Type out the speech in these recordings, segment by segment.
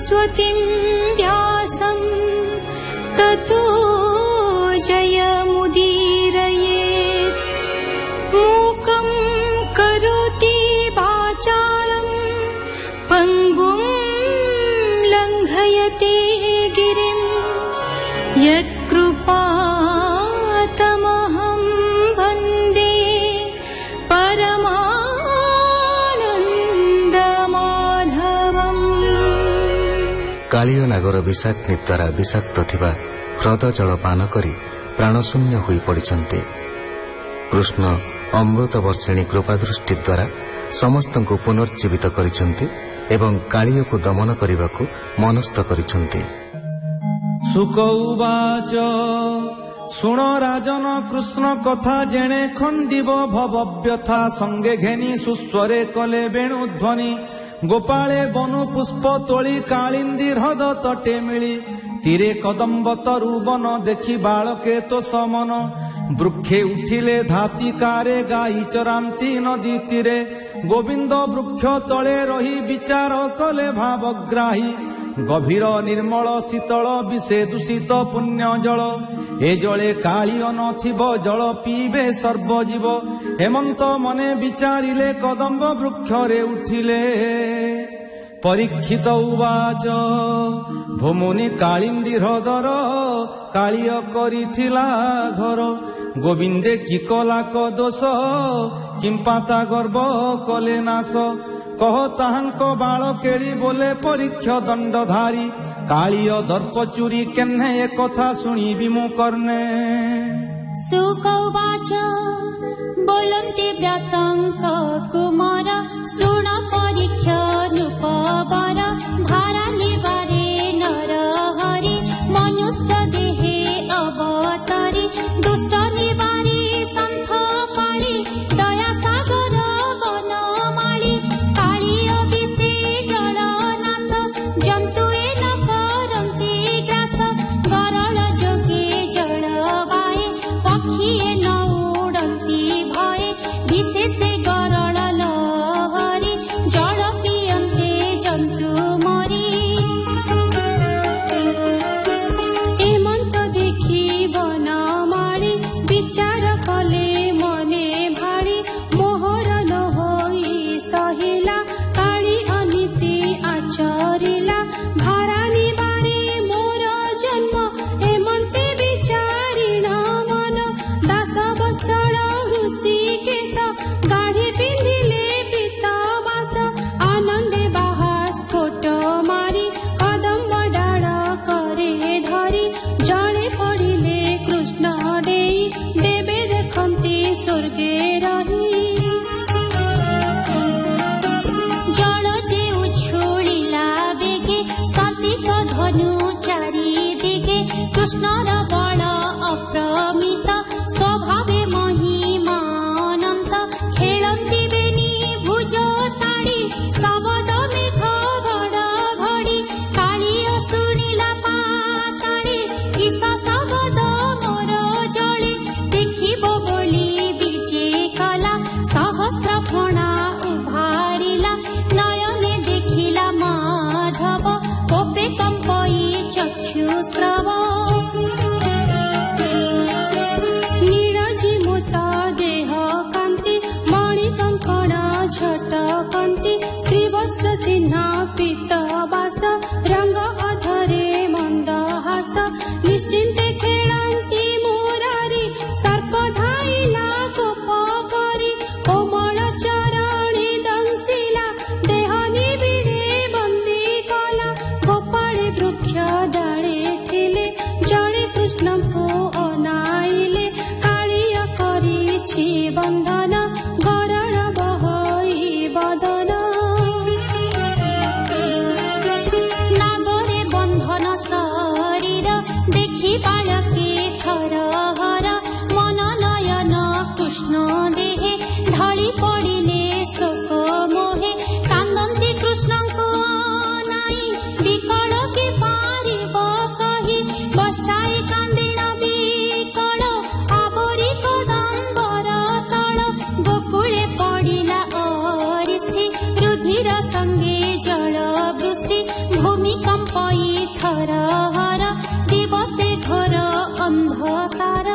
सरस्वतीं व्यासं ततो जयमुदीरयेत्। मूकं करोति वाचालं पङ्गुं लङ्घयते गिरिं यत्कृपातमहं वन्दे परमानन्दमाधवम्। कालिय नागर विषाग्नि द्वारा विषाक्त थिबा ह्रद जल पान करी प्राणशून्य होई पड़िछन्ते। कृष्ण अमृत वर्षिणी कृपादृष्टि द्वारा समस्तଙ୍କୁ पुनर्जीवित करिछन्ते एवं कालिय को दमन करने मनस्थ करिछन्ते। शुक उवाच शुण राजन कृष्ण कथा जेणे खंडिब भव व्यथा संगे घेनी सुस्वरे कले वेणुध्वनि गोपाळे बनु पुष्प तोली कालिंदी ह्रद तटे मिली तीरे कदम्ब तरु बन देखी बालके तो समन वृक्षे उठिले धातिकारे गाई चरांती नदी तीरे गोविंद वृक्ष तले रही विचार कले भावग्राही गभीर निर्मल शीतल विषे दूषित पुण्य जल ए जले कालिय नथिब जल पीबे सर्वजीव हेमंत मने विचारिले कदम्ब वृक्षरे उठिले परीक्षित उवाच भूमुनि कालिंदी ह्रदर कालिय करिथिला घर गोविंदे की कला क दोष किंपाता गर्व कले नाश कह ताहांको बाल केली बोले परीक्ष दंडधारी कालिय दर्प चुरी केन्हे ए कथा शुणिबि मु कर्णे। शुक उवाच बोलन्ति व्यासंक कुमार शुण परीक्ष नृपवर भारा निवारे नर हरि मनुष्य देहे अवतरी दुष्ट निवारी सन्थ पाळी दया सागर वनमाळी कालिय विषे जल नाश जन्तु न करन्ति ग्रास गरल जोगे जल वाये पक्षी न उडन्ति भये विशेषे गरल लहरी जल पियन्ते जन्तु मरी हेमंत देखी वनमाळी विचार कले मने भाळी मोहर न होई सहिला काळी अनीति आचरिला भारा निवारे मोर जन्म हेमंते विचारिण मन दास वत्सल ऋषिकेश गाढी पिंधिले पीतवास आनंदे बाहार स्फोट मारी कदम्ब डाळ करे धरी जळे पड़िले कृष्ण डेई देवे देखन्ति स्वर्गे रही जल जे उछुलिला बेगे सात्विक धनु चारि दिगे कृष्णर बल अप्रमित स्वभावे महिमानन्त खेलन्ति बेनी भुज ताड़ी शबद मेघ घड़ घड़ी कालिय शुणिला पाताड़ी किस शबद मोर जले देखिब बोली विजे कला सहस्र फणा उभारिला नयने देखिला माधव कोपे कंपई चक्षुस्रव नीरजिमुत देह कांति मणि कंकण झटकन्ति श्रीवत्स चिह्न पीतवास रंग अधरे मंदहास निश्चिन्ते खेलन्ति मुरारी सर्प धाइला कोप करी कोमल चरणी दंशिला देह निबिड़े बंदी कला गोपाळे वृक्ष डाळे थिले जड़े कृष्ण को अनाइले कालिय करिछि बंधन गरल बहई बदन नागरे बंधन शरीर देखि बालके थर हर मन नयन कृष्ण देहे ढली पड़िले शोक मोहे कांदन्ति कृष्ण को अनाई विकल के पारिब कही बसाई कांदिण विकल आवरी कदम्बर तल गोकुले पड़िला अरिष्टि रुधिर संगे जल ବୃଷ୍ଟି ଭୂମିକମ୍ପଇ ଥର ହର ଦିବସେ ଘୋର ଅନ୍ଧକାର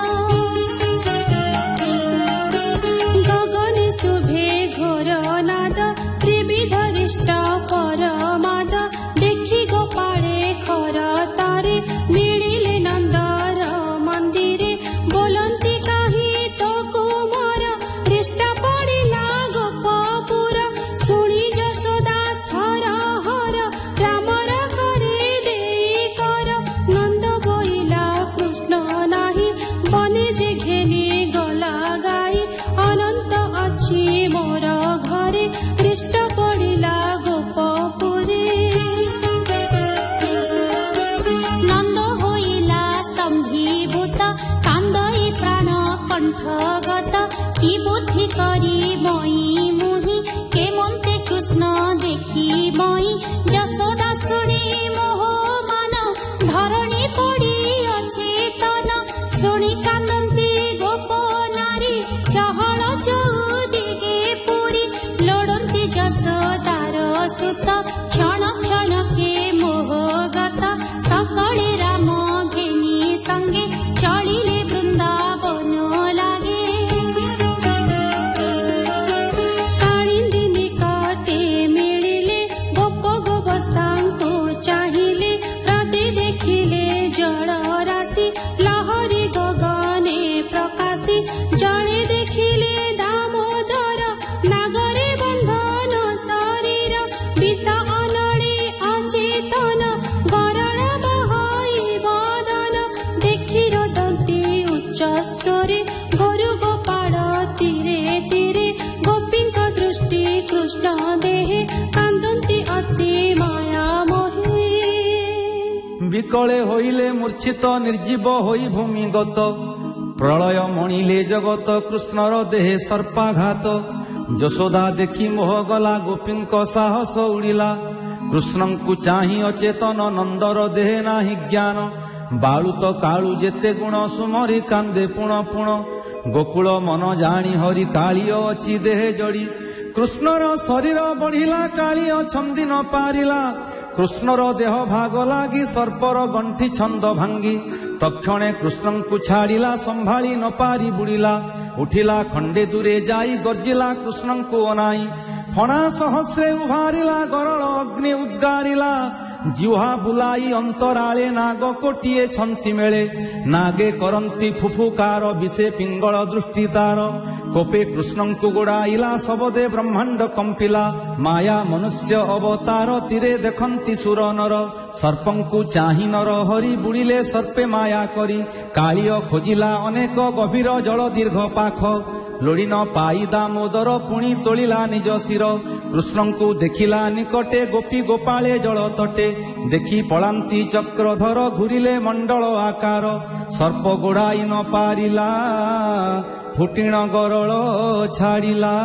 ଗଗନେ ଶୁଭେ ଘୋର ନାଦ ତ୍ରିବିଧରିଷ୍ଟ ପରମାଦ ଦେଖି ଗୋପାଳେ ଖର ତାରେ ମିଳିଲେ ନନ୍ଦର ମନ୍ଦିରେ ବୋଲନ୍ତି କାହିଁ ତ କୁମାର ହୃଷ୍ଟ ପଡ଼ିଲା ଗୋପପୁର ଶୁଣି ଯଶୋଦା ଥର ହର ରାମର କରି ଦେଇ କର ନନ୍ଦ ବୋଇଲା କୃଷ୍ଣ ନାହିଁ ବନେ ଯେ ଘେନି ଗଲା ଗାଈ ଅନନ୍ତ ଅଛି ମୋର ଘରେ ହୃଷ୍ଟ ପଡ଼ିଲା ଗୋପପୁରେ ନନ୍ଦ ହୋଇଲା ସ୍ତମ୍ଭୀଭୂତ କାନ୍ଦଇ ପ୍ରାଣ କଣ୍ଠଗତ କି ବୁଦ୍ଧି କରି ମଇ ମୁହିଁ କେମନ୍ତେ କୃଷ୍ଣ ଦେଖି ମଇ ଯଶୋଦା ଶୁଣି ମୋହ ମାନ ଧରଣୀ ପଡ଼ି ଅଚେତନ ଶୁଣି କାନ୍ଦନ୍ତି ଗୋପ ନାରୀ ଚହଳ ଚଉଦିଗେ ପୁରୀ ଲୋଡ଼ନ୍ତି ଯଶୋଦାର ସୁତ କ୍ଷଣ କ୍ଷଣକେ ମୋହଗତ ସକଳେ ରାମ ଘେନି ସଙ୍ଗେ ଚଳିଲେ ବୃନ୍ଦାବନ ଲାଗେ କାଳିନ୍ଦୀ ନିକଟେ ମିଳିଲେ ଗୋପ ଗୋବସାଙ୍କୁ ଚାହିଁଲେ ହ୍ରଦେ ଦେଖିଲେ ଜଳ ରାଶି ଲହରୀ ଗଗନେ ପ୍ରକାଶୀ ଜଳେ ଦେଖିଲେ ଦାମୋଦର ନାଗରେ ବନ୍ଧନ ଶରୀର ବିଷ ଅନଳି ଅଚେତନ ଗରଳ ବହଇ ବଦନ ଦେଖି ରୋଦନ୍ତି ଉଚ୍ଚ ସ୍ୱରେ ଘୋରୁ ଗୋପାଳ ତୀରେ ତୀରେ ଗୋପୀଙ୍କ ଦୃଷ୍ଟି କୃଷ୍ଣ ଦେହେ କାନ୍ଦନ୍ତି ଅତି ମାୟା ମୋହେ ବିକଳେ ହୋଇଲେ ମୂର୍ଚ୍ଛିତ ନିର୍ଜୀବ ହୋଇ ଭୂମିଗତ ପ୍ରଳୟ ମଣିଲେ ଜଗତ କୃଷ୍ଣର ଦେହେ ସର୍ପାଘାତ ଯଶୋଦା ଦେଖି ମୋହ ଗଲା ଗୋପୀଙ୍କ ସାହସ ଉଡ଼ିଲା କୃଷ୍ଣଙ୍କୁ ଚାହିଁ ଅଚେତନ ନନ୍ଦର ଦେହେ ନାହିଁ ଜ୍ଞାନ ବାଳୁତ କାଳୁ ଯେତେ ଗୁଣ ସୁମରି କାନ୍ଦେ ପୁଣ ପୁଣ ଗୋକୁଳ ମନ ଜାଣି ହରି କାଳିଅ ଅଛି ଦେହେ ଜଡ଼ି କୃଷ୍ଣର ଶରୀର ବଢ଼ିଲା କାଳିଅ ଛନ୍ଦି ନ ପାରିଲା କୃଷ୍ଣର ଦେହ ଭାଗ ଲାଗି ସର୍ପର ଗଣ୍ଠି ଛନ୍ଦ ଭାଙ୍ଗି ତକ୍ଷଣେ କୃଷ୍ଣଙ୍କୁ ଛାଡ଼ିଲା ସମ୍ଭାଳି ନ ପାରି ବୁଡ଼ିଲା ଉଠିଲା ଖଣ୍ଡେ ଦୂରେ ଯାଇ ଗର୍ଜିଲା କୃଷ୍ଣଙ୍କୁ ଅନାଇ ଫଣା ସହସ୍ରେ ଉଭାରିଲା ଗରଳ ଅଗ୍ନି ଉଦ୍ଗାରିଲା ଜିହ୍ୱା ବୁଲାଇ ଅନ୍ତରାଳେ ନାଗ କୋଟିଏ ଛନ୍ତି ମେଳେ ନାଗେ କରନ୍ତି ଫୁଫୁକାର ବିଷେ ପିଙ୍ଗଳ ଦୃଷ୍ଟି ତାର କୋପେ କୃଷ୍ଣଙ୍କୁ ଗୋଡ଼ାଇଲା ଶବଦେ ବ୍ରହ୍ମାଣ୍ଡ କମ୍ପିଲା ମାୟା ମନୁଷ୍ୟ ଅବତାର ତୀରେ ଦେଖନ୍ତି ସୁର ନର ସର୍ପଙ୍କୁ ଚାହିଁ ନର ହରି ବୁଡ଼ିଲେ ସର୍ପେ ମାୟା କରି କାଳିଅ ଖୋଜିଲା ଅନେକ ଗଭୀର ଜଳ ଦୀର୍ଘ ପାଖ ଲୋଡ଼ି ନ ପାଇ ଦାମୋଦର ପୁଣି ତୋଳିଲା ନିଜ ଶିର କୃଷ୍ଣଙ୍କୁ ଦେଖିଲା ନିକଟେ ଗୋପୀ ଗୋପାଳେ ଜଳ ତଟେ ଦେଖି ପଳାନ୍ତି ଚକ୍ରଧର ଘୂରିଲେ ମଣ୍ଡଳ ଆକାର ସର୍ପ ଗୋଡ଼ାଇ ନ ପାରିଲା ଫୁଟିଣ ଗରଳ ଛାଡ଼ିଲା